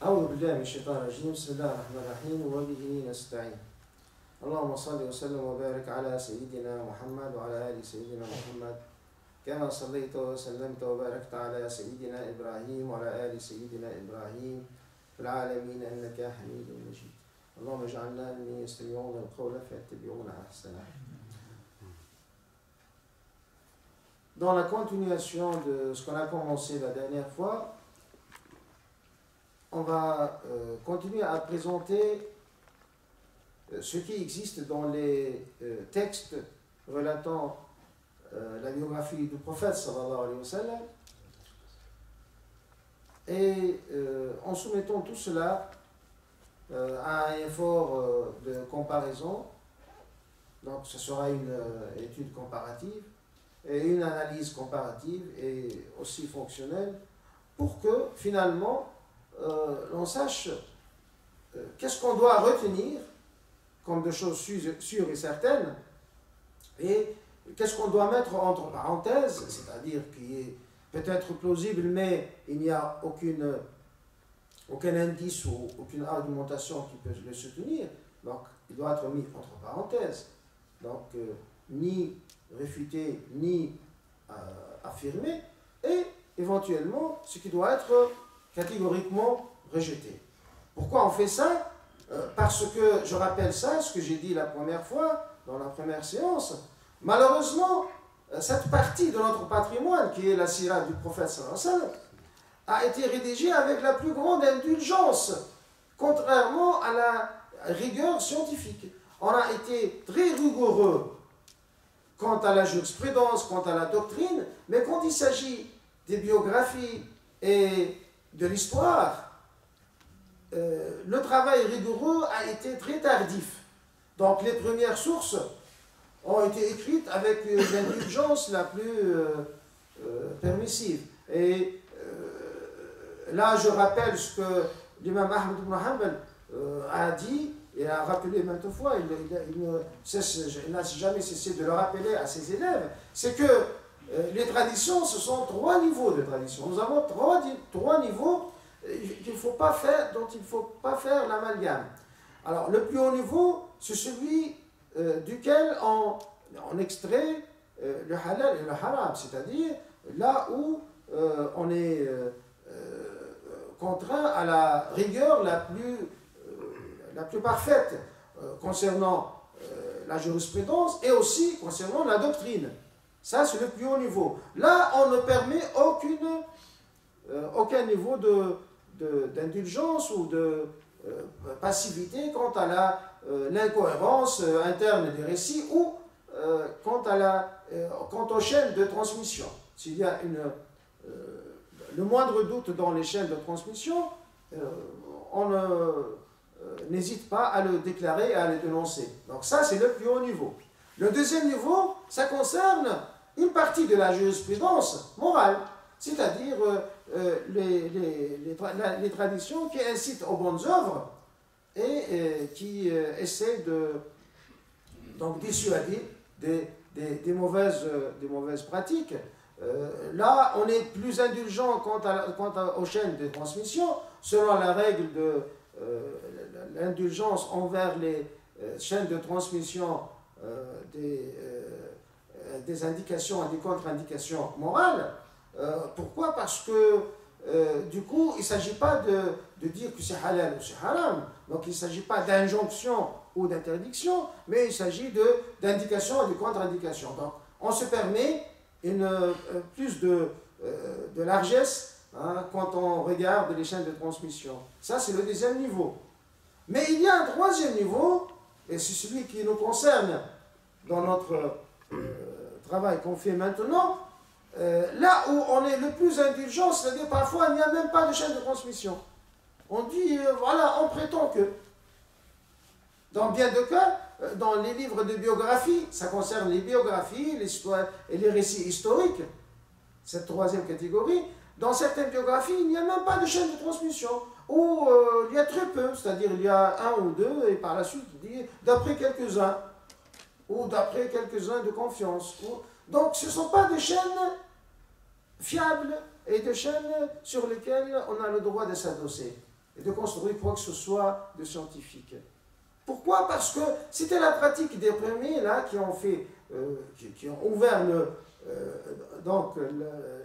أعوذ بالله من الشيطان الرجيم بسم الله الرحمن الرحيم وبه نستعين اللهم صل وسلم وبارك على سيدنا محمد وعلى آل سيدنا محمد كما صليت وسلمت وباركت على سيدنا إبراهيم وعلى آل سيدنا إبراهيم في العالمين إنك حميد مجيد اللهم اجعلنا ممن يستمعون القول فيتبعون أحسنه. Dans la continuation de ce qu'on a commencé la dernière fois, on va continuer à présenter ce qui existe dans les textes relatant la biographie du prophète sallallahu alayhi wa sallam et en soumettant tout cela à un effort de comparaison. Donc ce sera une étude comparative et une analyse comparative et aussi fonctionnelle pour que finalement l'on sache qu'est-ce qu'on doit retenir comme de choses sûres et certaines et qu'est-ce qu'on doit mettre entre parenthèses, c'est-à-dire qui est peut-être plausible mais il n'y a aucun indice ou aucune argumentation qui peut le soutenir, donc il doit être mis entre parenthèses, donc ni réfuté ni affirmé, et éventuellement ce qui doit être catégoriquement rejeté. Pourquoi on fait ça? Parce que, je rappelle ça, ce que j'ai dit la première fois, dans la première séance, malheureusement, cette partie de notre patrimoine, qui est la sira du prophète sallallahu alayhi wa sallam, a été rédigée avec la plus grande indulgence, contrairement à la rigueur scientifique. On a été très rigoureux quant à la jurisprudence, quant à la doctrine, mais quand il s'agit des biographies et de l'histoire, le travail rigoureux a été très tardif. Donc les premières sources ont été écrites avec l'indulgence la plus permissive. Et là, je rappelle ce que l'imam Ahmed ibn Hanbal a dit et a rappelé maintes fois, il n'a jamais cessé de le rappeler à ses élèves, c'est que les traditions, ce sont trois niveaux de tradition. Nous avons trois niveaux dont il ne faut pas faire l'amalgame. Alors, le plus haut niveau, c'est celui duquel on extrait le halal et le haram, c'est-à-dire là où on est contraint à la rigueur la plus parfaite concernant la jurisprudence et aussi concernant la doctrine. Ça, c'est le plus haut niveau. Là, on ne permet aucun niveau d'indulgence ou de passivité quant à l'incohérence interne des récits ou quant aux chaînes de transmission. S'il y a le moindre doute dans les chaînes de transmission, on n'hésite pas à le déclarer et à le dénoncer. Donc ça, c'est le plus haut niveau. Le deuxième niveau, ça concerne une partie de la jurisprudence morale, c'est-à-dire les traditions qui incitent aux bonnes œuvres et qui essaient de dissuader des mauvaises pratiques. Là, on est plus indulgent quant aux chaînes de transmission, selon la règle de l'indulgence envers les chaînes de transmission des indications et des contre-indications morales. Pourquoi? Parce que du coup, il ne s'agit pas de dire que c'est halal ou c'est haram. Donc il ne s'agit pas d'injonction ou d'interdiction, mais il s'agit d'indications et de contre-indications. Donc on se permet plus de largesse quand on regarde les chaînes de transmission. Ça, c'est le deuxième niveau. Mais il y a un troisième niveau, et c'est celui qui nous concerne dans notre travail qu'on fait maintenant, là où on est le plus indulgent, c'est-à-dire parfois il n'y a même pas de chaîne de transmission. On dit, voilà, on prétend que. Dans bien de cas, dans les livres de biographie, ça concerne les biographies, l'histoire et les récits historiques, cette troisième catégorie, dans certaines biographies, il n'y a même pas de chaîne de transmission, ou il y a très peu, c'est-à-dire il y a un ou deux, et par la suite, il dit d'après quelques-uns, ou d'après quelques-uns de confiance. Donc ce ne sont pas des chaînes fiables et des chaînes sur lesquelles on a le droit de s'adosser. et de construire quoi que ce soit de scientifique. Pourquoi? Parce que c'était la pratique des premiers là qui ont fait, qui ont ouvert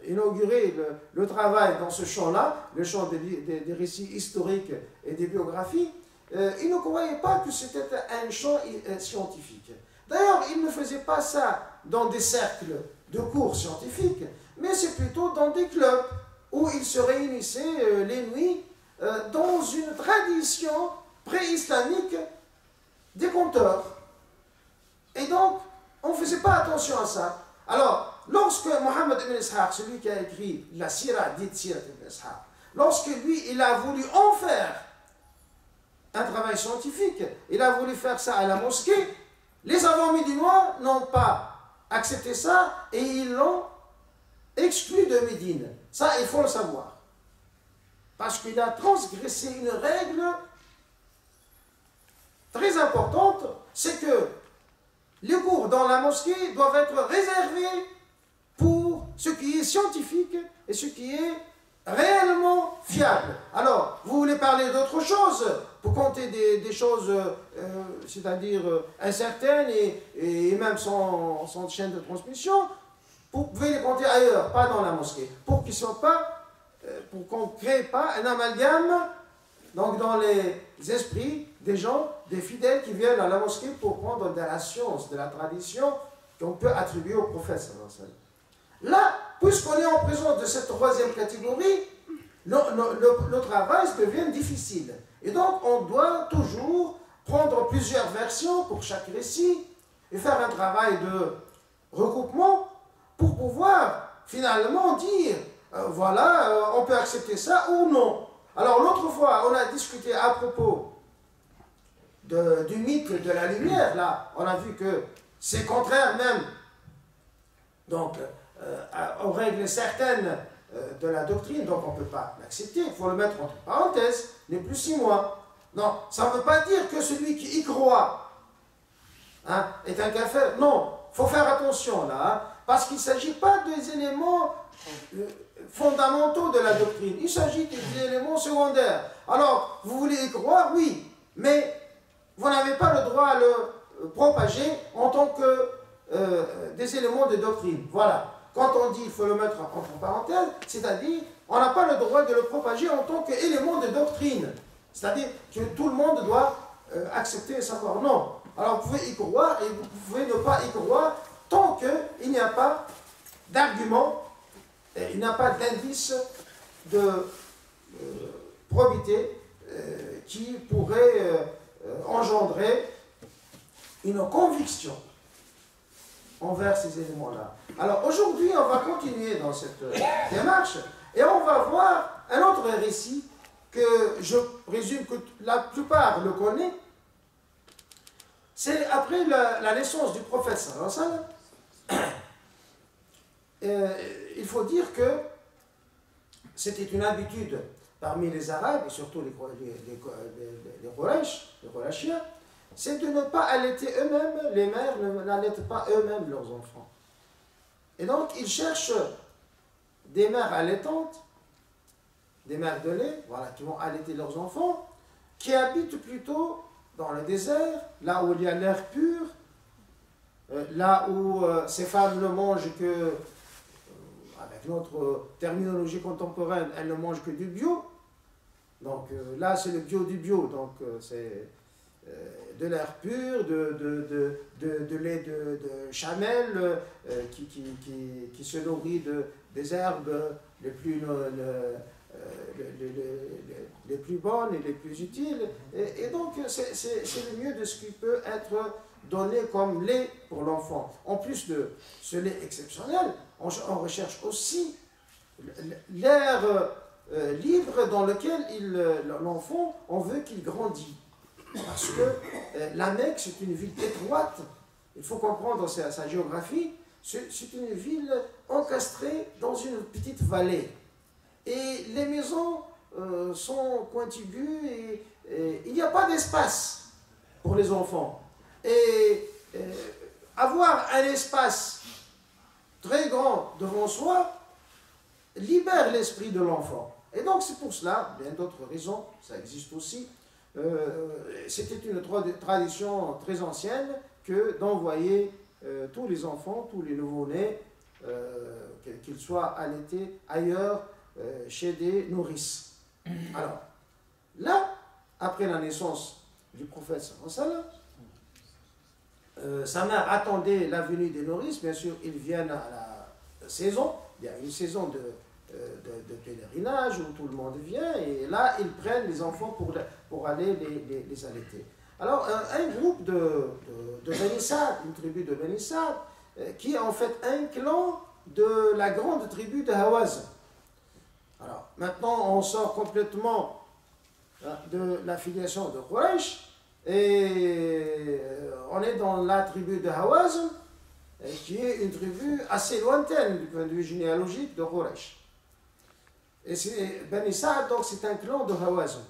inauguré le travail dans ce champ-là, le champ des récits historiques et des biographies. Ils ne croyaient pas que c'était un champ scientifique. D'ailleurs, ils ne faisaient pas ça dans des cercles de cours scientifiques, mais c'est plutôt dans des clubs où ils se réunissaient les nuits dans une tradition pré-islamique des conteurs. Et donc, on ne faisait pas attention à ça. Alors, lorsque Mohammed ibn Ishaq, celui qui a écrit la Sira, dite Sira ibn Ishaq, lorsque lui, il a voulu en faire un travail scientifique, il a voulu faire ça à la mosquée, les savants médinois n'ont pas accepté ça et ils l'ont exclu de Médine. Ça, il faut le savoir. Parce qu'il a transgressé une règle très importante, c'est que les cours dans la mosquée doivent être réservés pour ce qui est scientifique et ce qui est réellement fiable. Alors, vous voulez parler d'autre chose, pour compter des choses, c'est-à-dire incertaines et même sans chaîne de transmission, vous pouvez les compter ailleurs, pas dans la mosquée, pour qu'ils soient pas, pour qu'on ne crée pas un amalgame donc dans les esprits des gens, des fidèles qui viennent à la mosquée pour prendre de la science, de la tradition qu'on peut attribuer au prophète. Là, puisqu'on est en présence de cette troisième catégorie, le travail devient difficile. Et donc, on doit toujours prendre plusieurs versions pour chaque récit et faire un travail de recoupement pour pouvoir finalement dire, voilà, on peut accepter ça ou non. Alors, l'autre fois, on a discuté à propos du mythe de la lumière. Là, on a vu que c'est contraire même donc, aux règles certaines de la doctrine, donc on ne peut pas l'accepter, il faut le mettre entre parenthèses, les plus 6 mois. Non, ça ne veut pas dire que celui qui y croit est un kafir. Non, il faut faire attention là, parce qu'il ne s'agit pas des éléments fondamentaux de la doctrine, il s'agit des éléments secondaires. Alors, vous voulez y croire, oui, mais vous n'avez pas le droit à le propager en tant que des éléments de doctrine. Voilà. Quand on dit qu'il faut le mettre entre parenthèses, c'est-à-dire on n'a pas le droit de le propager en tant qu'élément de doctrine. C'est-à-dire que tout le monde doit accepter et savoir. Non. Alors vous pouvez y croire et vous pouvez ne pas y croire tant qu'il n'y a pas d'argument, il n'y a pas d'indice de probité qui pourrait engendrer une conviction envers ces éléments-là. Alors aujourd'hui, on va continuer dans cette démarche et on va voir un autre récit que je présume que la plupart le connaissent. C'est après la naissance du prophète sallallahu alayhi wa sallam. Il faut dire que c'était une habitude parmi les Arabes et surtout les Qurayshiens, c'est de ne pas allaiter eux-mêmes, les mères n'allaitent pas eux-mêmes leurs enfants. Et donc, ils cherchent des mères allaitantes, des mères de lait, voilà, qui vont allaiter leurs enfants, qui habitent plutôt dans le désert, là où il y a l'air pur, là où ces femmes ne mangent que, avec notre terminologie contemporaine, elles ne mangent que du bio. Donc là, c'est le bio du bio, donc c'est de l'air pur, de lait de chamel qui se nourrit des herbes les plus bonnes et les plus utiles. Et donc, c'est le mieux de ce qui peut être donné comme lait pour l'enfant. En plus de ce lait exceptionnel, on recherche aussi l'air libre dans lequel l'enfant, on veut qu'il grandisse. Parce que la Mecque, c'est une ville étroite, il faut comprendre sa géographie, c'est une ville encastrée dans une petite vallée. Et les maisons sont contiguës et il n'y a pas d'espace pour les enfants. Et avoir un espace très grand devant soi libère l'esprit de l'enfant. Et donc c'est pour cela, bien d'autres raisons, ça existe aussi, c'était une tradition très ancienne que d'envoyer tous les enfants, tous les nouveau-nés, qu'ils soient allaités ailleurs, chez des nourrices. Alors, là, après la naissance du prophète sallallahu alayhi wa sallam, sa mère attendait la venue des nourrices, bien sûr, ils viennent à la saison, il y a une saison de pèlerinage où tout le monde vient, et là, ils prennent les enfants pour aller les allaiter. Alors, un groupe de Bani Sa'd, une tribu de Bani Sa'd, qui est en fait un clan de la grande tribu de Hawazn. Alors, maintenant, on sort complètement de l'affiliation de Quraysh, et on est dans la tribu de Hawazn, qui est une tribu assez lointaine du point de vue généalogique de Quraysh. Et Bani Sa'd, donc, c'est un clan de Hawazn.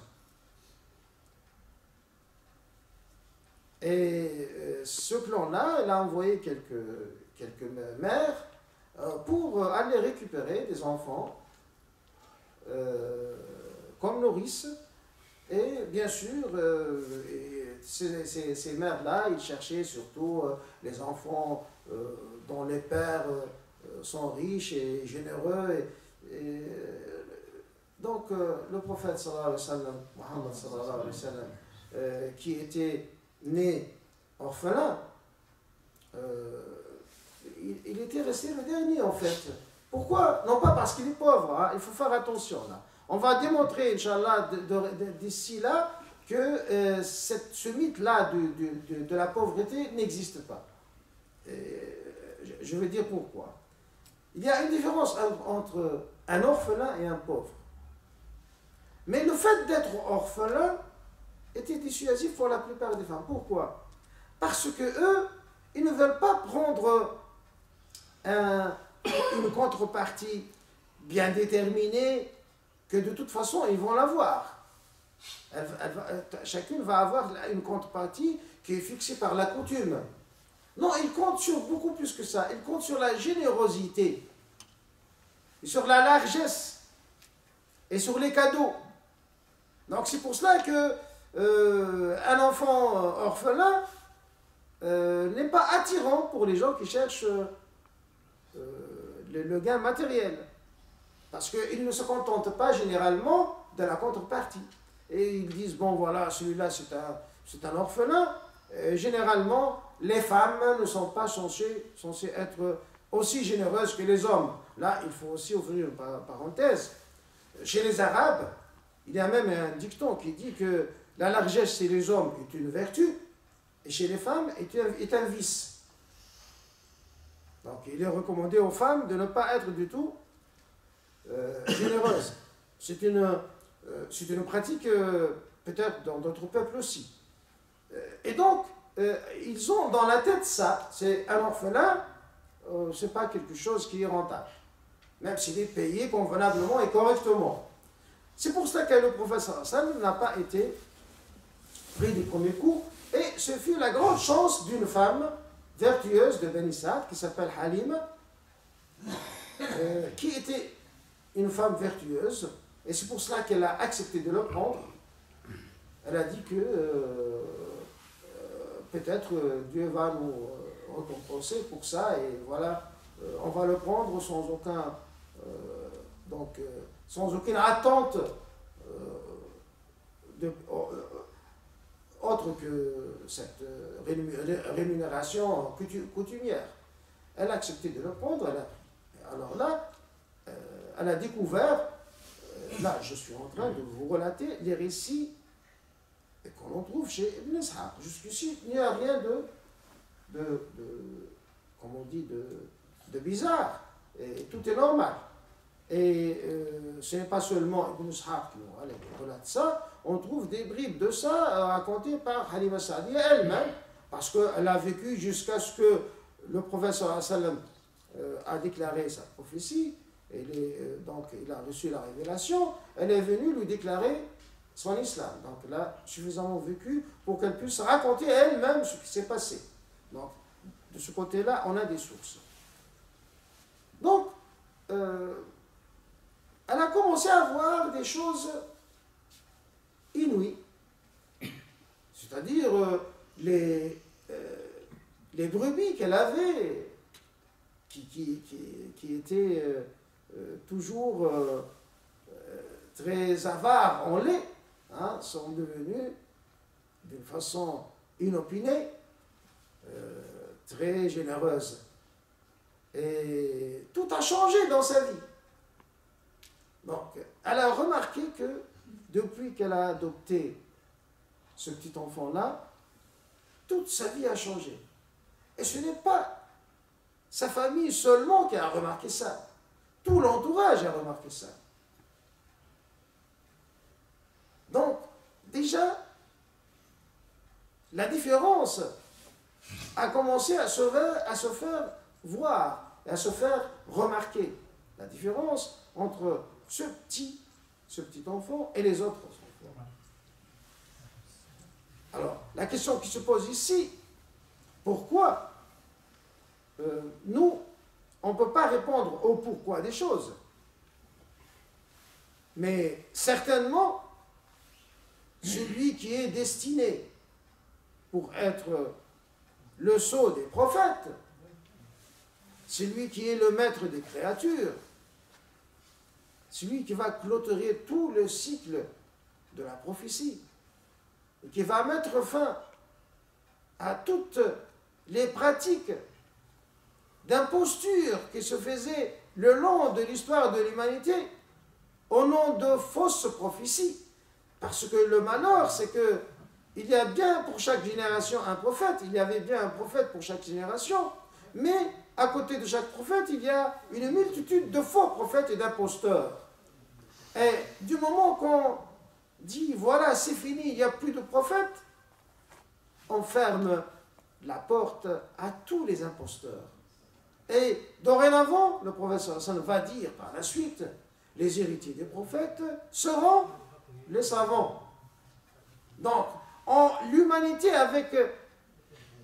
Et ce clan-là, il a envoyé quelques mères pour aller récupérer des enfants comme nourrices. Et bien sûr, ces mères-là, ils cherchaient surtout les enfants dont les pères sont riches et généreux. Donc, le prophète sallallahu alayhi wa sallam, Muhammad sallallahu alayhi wa sallam, qui était né orphelin, il était resté le dernier en fait. Pourquoi? Non pas parce qu'il est pauvre, hein, il faut faire attention là. On va démontrer, Inch'Allah, d'ici là, que ce mythe-là de la pauvreté n'existe pas. Je vais dire pourquoi. Il y a une différence entre un orphelin et un pauvre. Mais le fait d'être orphelin était dissuasif pour la plupart des femmes. Pourquoi? Parce que eux, ils ne veulent pas prendre une contrepartie bien déterminée, que de toute façon, ils vont l'avoir. Chacune va avoir une contrepartie qui est fixée par la coutume. Non, ils comptent sur beaucoup plus que ça. Ils comptent sur la générosité, et sur la largesse, et sur les cadeaux. Donc c'est pour cela que un enfant orphelin n'est pas attirant pour les gens qui cherchent le gain matériel. Parce qu'ils ne se contentent pas généralement de la contrepartie. Et ils disent, bon voilà, celui-là c'est un orphelin. Et généralement, les femmes ne sont pas censées être aussi généreuses que les hommes. Là, il faut aussi ouvrir une parenthèse. Chez les Arabes, il y a même un dicton qui dit que la largesse chez les hommes est une vertu, et chez les femmes est un vice. Donc il est recommandé aux femmes de ne pas être du tout généreuses. C'est une pratique peut-être dans d'autres peuples aussi. Et donc, ils ont dans la tête ça, c'est un orphelin, c'est pas quelque chose qui est rentable, même s'il est payé convenablement et correctement. C'est pour cela que le prophète sallallahu alayhi wa sallam n'a pas été pris du premier coup, et ce fut la grande chance d'une femme vertueuse de Bani Sa'd qui s'appelle Halima, qui était une femme vertueuse, et c'est pour cela qu'elle a accepté de le prendre. Elle a dit que peut-être Dieu va nous récompenser pour ça, et voilà, on va le prendre sans sans aucune attente autre que cette rémunération coutumière. Elle a accepté de le prendre. Alors là, elle a découvert, là je suis en train de vous relater les récits qu'on en trouve chez Ibn Ishaq. Jusqu'ici, il n'y a rien comme on dit, de bizarre. Et tout est normal. Et ce n'est pas seulement Ibn Ishaq qui relate ça, on trouve des bribes de ça racontées par Halima Sa'diya elle-même, parce qu'elle a vécu jusqu'à ce que le prophète sallallahu alayhi wa sallam a déclaré sa prophétie, donc il a reçu la révélation, elle est venue lui déclarer son islam. Donc elle a suffisamment vécu pour qu'elle puisse raconter elle-même ce qui s'est passé. Donc de ce côté-là, on a des sources. Donc, elle a commencé à voir des choses inouïes. C'est-à-dire les brebis qu'elle avait, qui étaient toujours très avares en lait, hein, sont devenues d'une façon inopinée très généreuse. Et tout a changé dans sa vie. Donc, elle a remarqué que depuis qu'elle a adopté ce petit enfant-là, toute sa vie a changé. Et ce n'est pas sa famille seulement qui a remarqué ça. Tout l'entourage a remarqué ça. Donc, déjà, la différence a commencé à se faire voir et à se faire remarquer. La différence entre ce petit enfant et les autres enfants. Alors, la question qui se pose ici, pourquoi nous, on ne peut pas répondre au pourquoi des choses. Mais certainement, celui qui est destiné pour être le sceau des prophètes, celui qui est le maître des créatures, celui qui va clôturer tout le cycle de la prophétie, et qui va mettre fin à toutes les pratiques d'imposture qui se faisaient le long de l'histoire de l'humanité au nom de fausses prophéties. Parce que le malheur, c'est que il y a bien pour chaque génération un prophète, il y avait bien un prophète pour chaque génération, mais à côté de chaque prophète, il y a une multitude de faux prophètes et d'imposteurs. Et du moment qu'on dit, voilà, c'est fini, il n'y a plus de prophètes, on ferme la porte à tous les imposteurs. Et dorénavant, le prophète va dire par la suite, les héritiers des prophètes seront les savants. Donc, l'humanité avec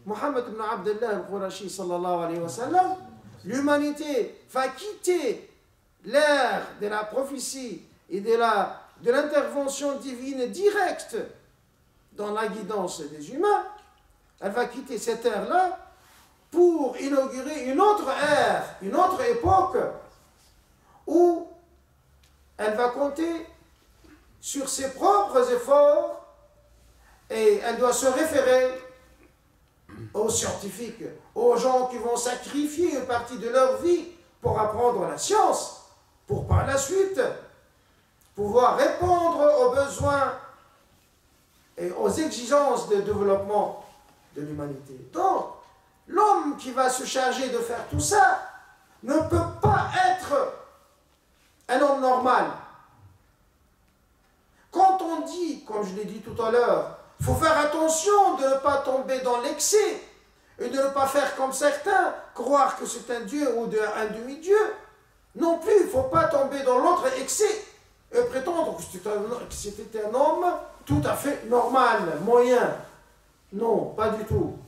Mohammed ibn Abdullah al-Qurashi sallallahu alayhi wa sallam, l'humanité va quitter l'ère de la prophétie et de l'intervention divine directe dans la guidance des humains. Elle va quitter cette ère-là pour inaugurer une autre ère, une autre époque où elle va compter sur ses propres efforts et elle doit se référer aux scientifiques, aux gens qui vont sacrifier une partie de leur vie pour apprendre la science, pour par la suite pouvoir répondre aux besoins et aux exigences de développement de l'humanité. Donc, l'homme qui va se charger de faire tout ça ne peut pas être un homme normal. Quand on dit, comme je l'ai dit tout à l'heure, il faut faire attention de ne pas tomber dans l'excès et de ne pas faire comme certains, croire que c'est un dieu ou un demi-dieu. Non plus, il ne faut pas tomber dans l'autre excès et prétendre que c'était un homme tout à fait normal, moyen. Non, pas du tout.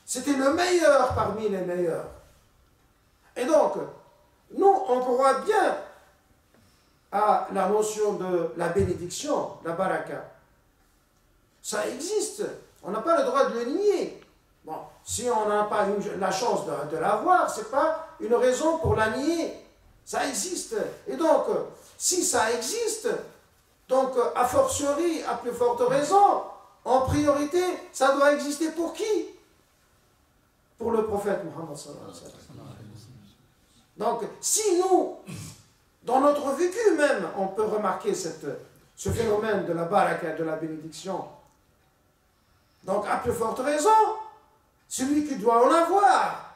C'était le meilleur parmi les meilleurs. Et donc, nous, on croit bien à la notion de la bénédiction, la baraka. Ça existe, on n'a pas le droit de le nier. Bon, si on n'a pas la chance de l'avoir, ce n'est pas une raison pour la nier. Ça existe. Et donc, si ça existe, donc, a fortiori, à plus forte raison, en priorité, ça doit exister pour qui? Pour le prophète Mohammed sallallahu alayhi wa sallam. Donc, si nous, dans notre vécu même, on peut remarquer ce phénomène de la baraka, de la bénédiction, donc, à plus forte raison, celui qui doit en avoir,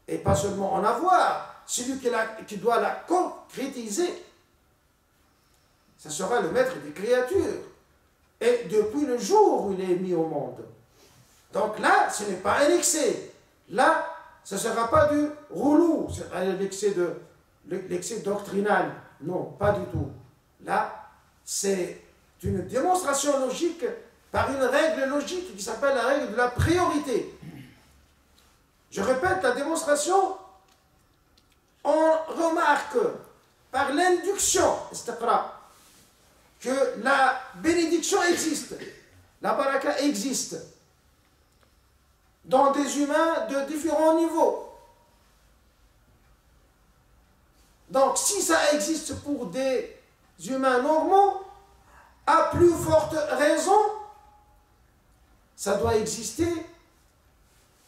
et pas seulement en avoir, celui qui doit la concrétiser, ce sera le maître des créatures. Et depuis le jour où il est mis au monde. Donc là, ce n'est pas un excès. Là, ce ne sera pas du roulou, l'excès doctrinal. Non, pas du tout. Là, c'est une démonstration logique par une règle logique qui s'appelle la règle de la priorité. Je répète, la démonstration, on remarque par l'induction, que la bénédiction existe, la baraka existe dans des humains de différents niveaux. Donc, si ça existe pour des humains normaux, à plus forte raison, ça doit exister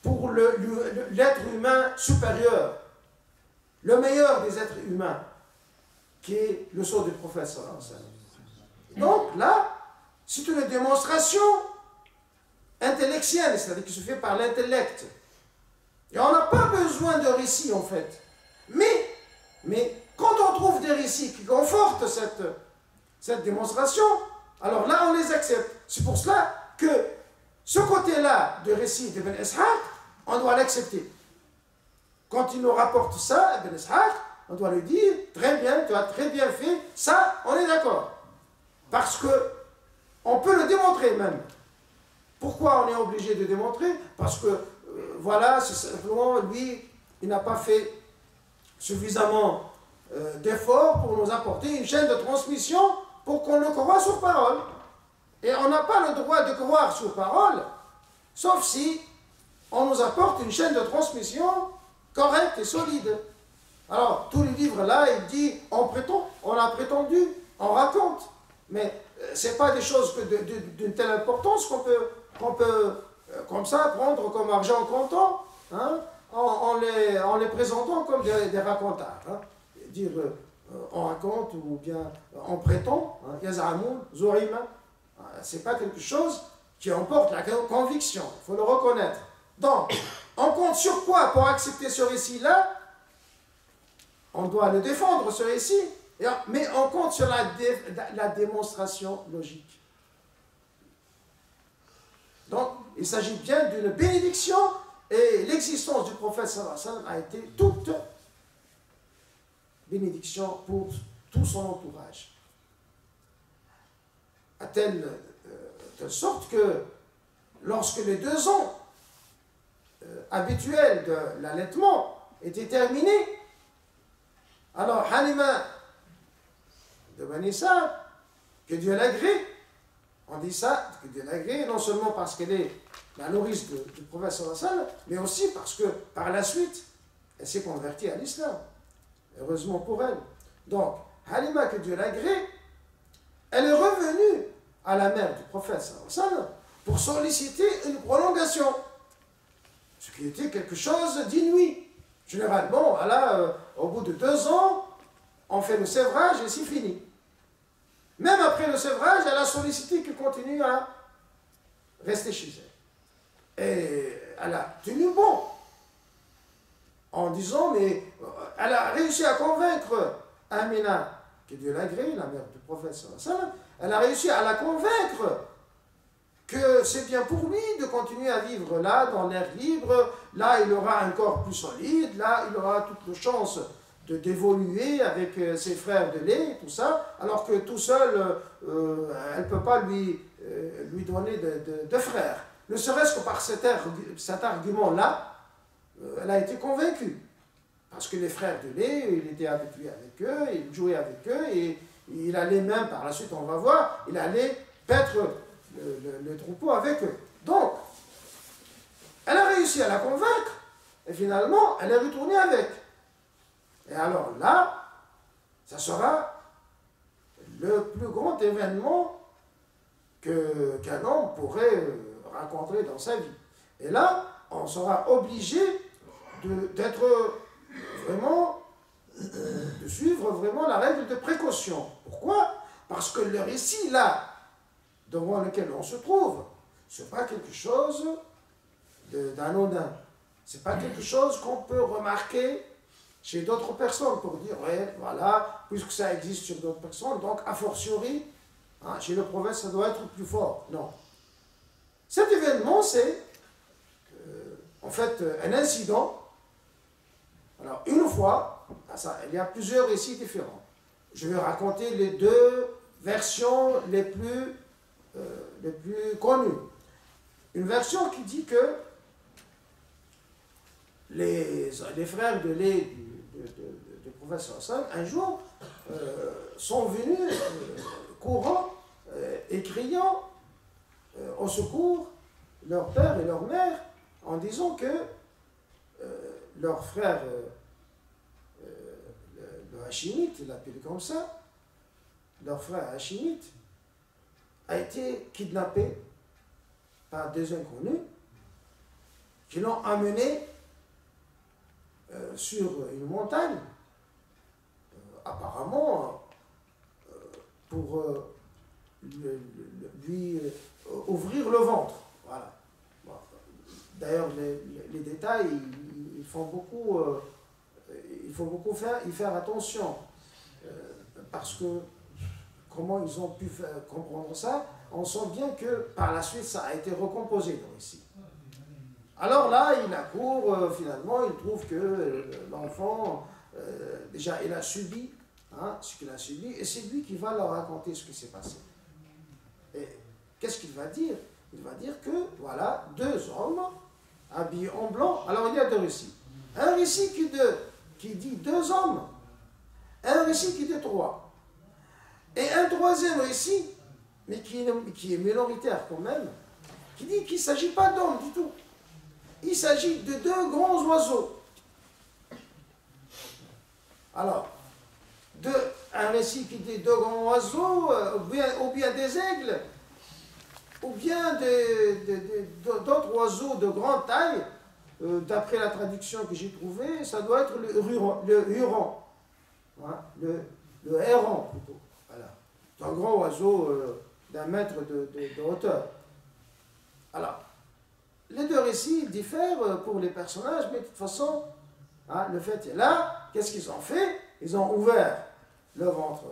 pour l'être humain supérieur, le meilleur des êtres humains, qui est le sceau du prophète sallallahu alayhi wa sallam. Donc là, c'est une démonstration intellectuelle, c'est-à-dire qui se fait par l'intellect. Et on n'a pas besoin de récits en fait. Mais quand on trouve des récits qui confortent cette démonstration, alors là on les accepte. C'est pour cela que ce côté-là de récit d'Ibn Ishaq, on doit l'accepter. Quand il nous rapporte ça, Ibn Ishaq, on doit lui dire, très bien, tu as très bien fait, ça, on est d'accord. Parce que on peut le démontrer même. Pourquoi on est obligé de démontrer? Parce que, voilà, c'est simplement, lui, il n'a pas fait suffisamment d'efforts pour nous apporter une chaîne de transmission pour qu'on le croie sur parole. Et on n'a pas le droit de croire sur parole, sauf si on nous apporte une chaîne de transmission correcte et solide. Alors, tous les livres là, il dit, on prétend, on a prétendu, on raconte. Mais ce n'est pas des choses d'une telle importance qu'on peut comme ça prendre comme argent comptant, hein, en les présentant comme des racontards. Hein. Dire on raconte ou bien on prétend, yazamoun, zourima, ce n'est pas quelque chose qui emporte la conviction, il faut le reconnaître. Donc, on compte sur quoi pour accepter ce récit-là? On doit le défendre, ce récit. Mais on compte sur la démonstration logique. Donc, il s'agit bien d'une bénédiction et l'existence du prophète sallallahu alayhi wa sallam a été toute bénédiction pour tout son entourage. À telle sorte que lorsque les 2 ans habituels de l'allaitement étaient terminés, alors Halima de Bani Sa'd, que Dieu l'agrée, on dit ça, que Dieu l'agrée, non seulement parce qu'elle est la nourrice du prophète sallallahu alayhi wa sallam, mais aussi parce que par la suite, elle s'est convertie à l'islam. Heureusement pour elle. Donc, Halima, que Dieu l'agrée, elle est revenue à la mère du prophète sallallahu alayhi wa sallam pour solliciter une prolongation, ce qui était quelque chose d'inouï. Généralement, voilà, au bout de 2 ans, on fait le sévrage et c'est fini. Même après le sévrage, elle a sollicité qu'il continue à rester chez elle. Et elle a tenu bon en disant, mais elle a réussi à convaincre Amina, que Dieu l'agrée, la mère du prophète sallallahu alayhi wa sallam, elle a réussi à la convaincre que c'est bien pour lui de continuer à vivre là, dans l'air libre. Là, il aura un corps plus solide, là, il aura toutes les chances d'évoluer avec ses frères de lait, tout ça, alors que tout seul, elle ne peut pas lui donner de frères. Ne serait-ce que par cet argument-là, elle a été convaincue. Parce que les frères de lait, il était habitué avec eux, il jouait avec eux, et il allait même, par la suite on va voir, il allait paître le troupeau avec eux. Donc, elle a réussi à la convaincre, et finalement, elle est retournée avec. Et alors là, ça sera le plus grand événement qu'un homme pourrait rencontrer dans sa vie. Et là, on sera obligé d'être vraiment, de suivre vraiment la règle de précaution. Pourquoi? Parce que le récit là, devant lequel on se trouve, ce n'est pas quelque chose d'anodin. Ce n'est pas quelque chose qu'on peut remarquer chez d'autres personnes pour dire, ouais, voilà, puisque ça existe sur d'autres personnes, donc a fortiori, hein, chez le prophète, ça doit être plus fort. Non. Cet événement, c'est en fait un incident. Alors, une fois, il y a plusieurs récits différents. Je vais raconter les 2 versions les plus connues. Une version qui dit que les frères de lait du prophète sallallahu alayhi wa sallam, un jour, sont venus courant et criant au secours leur père et leur mère en disant que leur frère, le Hachimite, il l'appelle comme ça, leur frère Hachimite a été kidnappé par des inconnus qui l'ont amené sur une montagne, apparemment pour lui ouvrir le ventre. Voilà. Bon. D'ailleurs, les détails, il faut beaucoup y faire attention, parce que comment ils ont pu comprendre ça, on sent bien que par la suite ça a été recomposé le récit. Alors là, il accourt, finalement, il trouve que l'enfant, déjà, il a subi ce qu'il a subi, et c'est lui qui va leur raconter ce qui s'est passé. Et qu'est-ce qu'il va dire? Il va dire que, voilà, deux hommes habillés en blanc. Alors, il y a deux récits. Un récit qui dit deux hommes, un récit qui dit trois. Et un troisième récit, mais qui est minoritaire quand même, qui dit qu'il ne s'agit pas d'hommes du tout. Il s'agit de deux grands oiseaux. Alors, un récit qui dit deux grands oiseaux, ou bien des aigles, ou bien d'autres oiseaux de grande taille, d'après la traduction que j'ai trouvée, ça doit être le huron. Hein, le héron plutôt. Voilà. C'est un grand oiseau d'1 mètre de hauteur. Alors, les deux récits diffèrent pour les personnages, mais de toute façon, le fait est là. Qu'est-ce qu'ils ont fait? Ils ont ouvert le ventre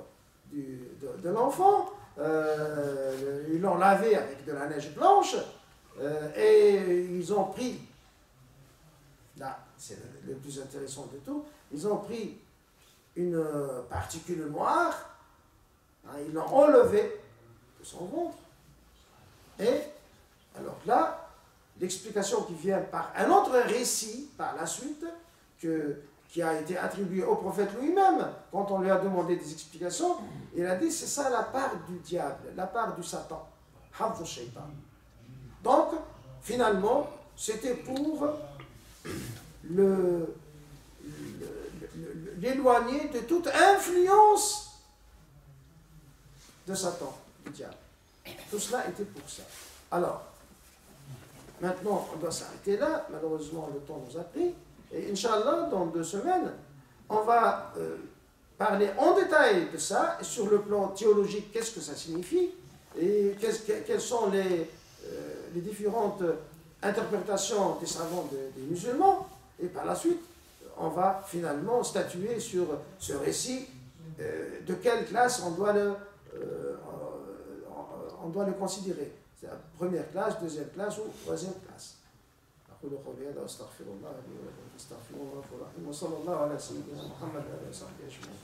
de l'enfant, ils l'ont lavé avec de la neige blanche, et ils ont pris, là c'est le plus intéressant de tout, ils ont pris une particule noire, ils l'ont enlevé de son ventre, et alors là, l'explication qui vient par un autre récit, par la suite, qui a été attribué au prophète lui-même, quand on lui a demandé des explications, il a dit, c'est ça la part du diable, la part du Satan. Donc, finalement, c'était pour l'éloigner de toute influence de Satan, du diable. Tout cela était pour ça. Alors, maintenant, on doit s'arrêter là. Malheureusement, le temps nous a pris. Et Inch'Allah, dans 2 semaines, on va parler en détail de ça, et sur le plan théologique, qu'est-ce que ça signifie, et quelles sont les différentes interprétations des savants des musulmans. Et par la suite, on va finalement statuer sur ce récit, de quelle classe on doit le considérer. C'est la première classe, deuxième classe ou troisième classe. أقول قولي هذا وأستغفر الله لي ولكم فاستغفروه غفور رحيم وصلى الله على سيدنا محمد وعلى آله وصحبه أجمعين.